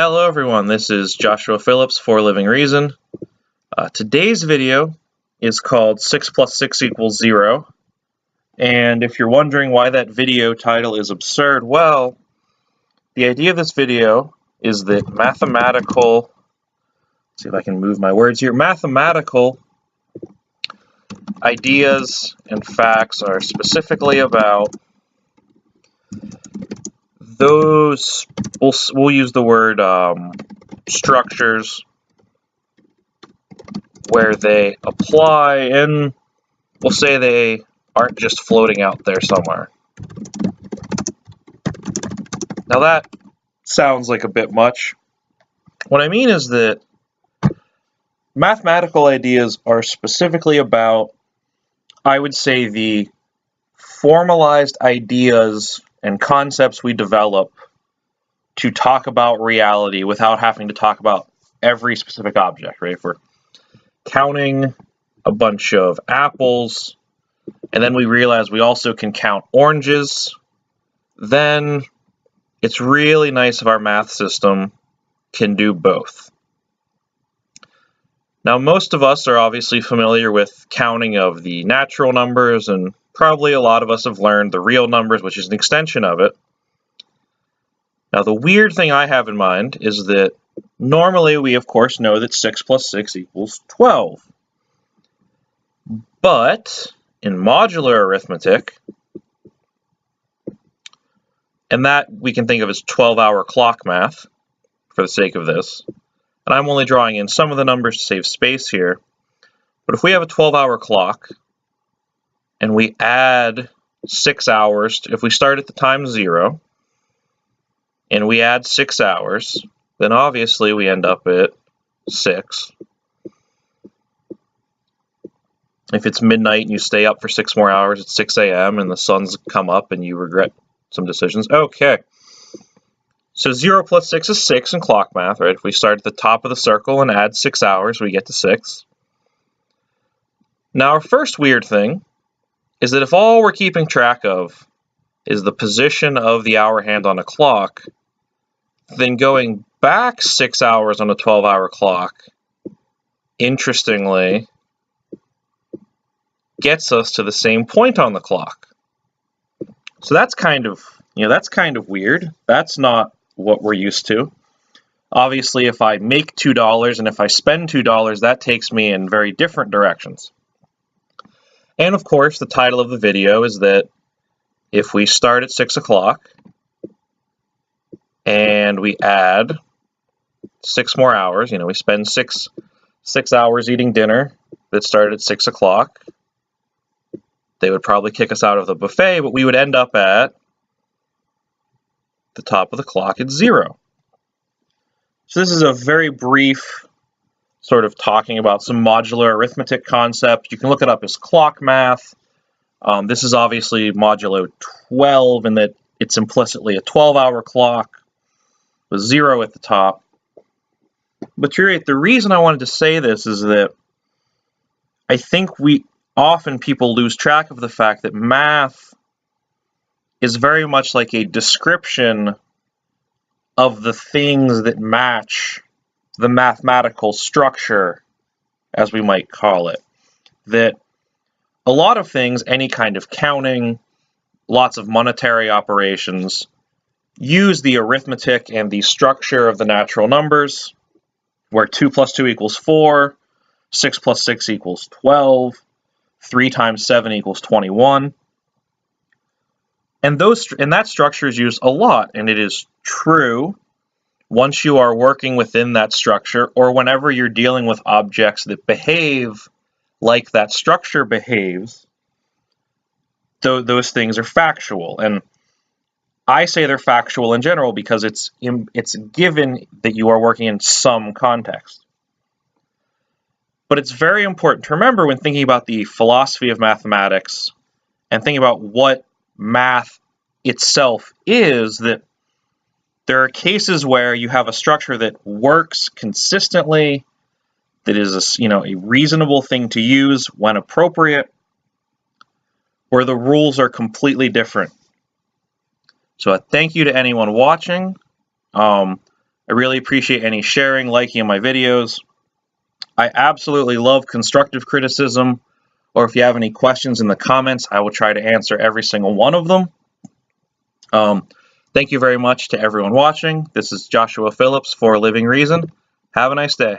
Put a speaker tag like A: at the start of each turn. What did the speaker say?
A: Hello everyone, this is Joshua Phillips for Living Reason. Today's video is called 6 plus 6 equals 0. And if you're wondering why that video title is absurd, well, the idea of this video is that mathematical, let's see if I can move my words here, mathematical ideas and facts are specifically about those, we'll use the word structures where they apply, and we'll say they aren't just floating out there somewhere. Now that sounds like a bit much. What I mean is that mathematical ideas are specifically about, I would say, the formalized ideas and concepts we develop to talk about reality without having to talk about every specific object, right? If we're counting a bunch of apples, and then we realize we also can count oranges, then it's really nice if our math system can do both. Now, most of us are obviously familiar with counting of the natural numbers, and probably a lot of us have learned the real numbers, which is an extension of it. Now, the weird thing I have in mind is that normally we, of course, know that 6 plus 6 equals 12. But in modular arithmetic, and that we can think of as 12-hour clock math for the sake of this, and I'm only drawing in some of the numbers to save space here, but if we have a 12-hour clock and we add 6 hours, if we start at the time 0 and we add 6 hours, then obviously we end up at 6. If it's midnight and you stay up for 6 more hours, it's 6 a.m. and the sun's come up and you regret some decisions. Okay. So 0 plus 6 is 6 in clock math, right? If we start at the top of the circle and add 6 hours, we get to 6. Now, our first weird thing is that if all we're keeping track of is the position of the hour hand on a clock, then going back 6 hours on a 12-hour clock, interestingly, gets us to the same point on the clock. So that's kind of weird. That's not what we're used to. Obviously, if I make $2 and if I spend $2, that takes me in very different directions. And of course, the title of the video is that if we start at 6 o'clock and we add 6 more hours, we spend six hours eating dinner that started at 6 o'clock, they would probably kick us out of the buffet, but we would end up at the top of the clock at 0. So this is a very brief sort of talking about some modular arithmetic concepts. You can look it up as clock math. This is obviously modulo 12 in that it's implicitly a 12-hour clock with 0 at the top. But you're right, the reason I wanted to say this is that I think often people lose track of the fact that math is very much like a description of the things that match the mathematical structure, as we might call it. That a lot of things, any kind of counting, lots of monetary operations, use the arithmetic and the structure of the natural numbers, where 2 plus 2 equals 4, 6 plus 6 equals 12, 3 times 7 equals 21. And that structure is used a lot, and it is true once you are working within that structure, or whenever you're dealing with objects that behave like that structure behaves, those things are factual. And I say they're factual in general because it's given that you are working in some context. But it's very important to remember when thinking about the philosophy of mathematics and thinking about what math itself is, that there are cases where you have a structure that works consistently, that is a reasonable thing to use when appropriate, where the rules are completely different. So thank you to anyone watching. I really appreciate any sharing, liking my videos. I absolutely love constructive criticism, or if you have any questions in the comments, I will try to answer every single one of them. Thank you very much to everyone watching. This is Joshua Phillips for Living Reason. Have a nice day.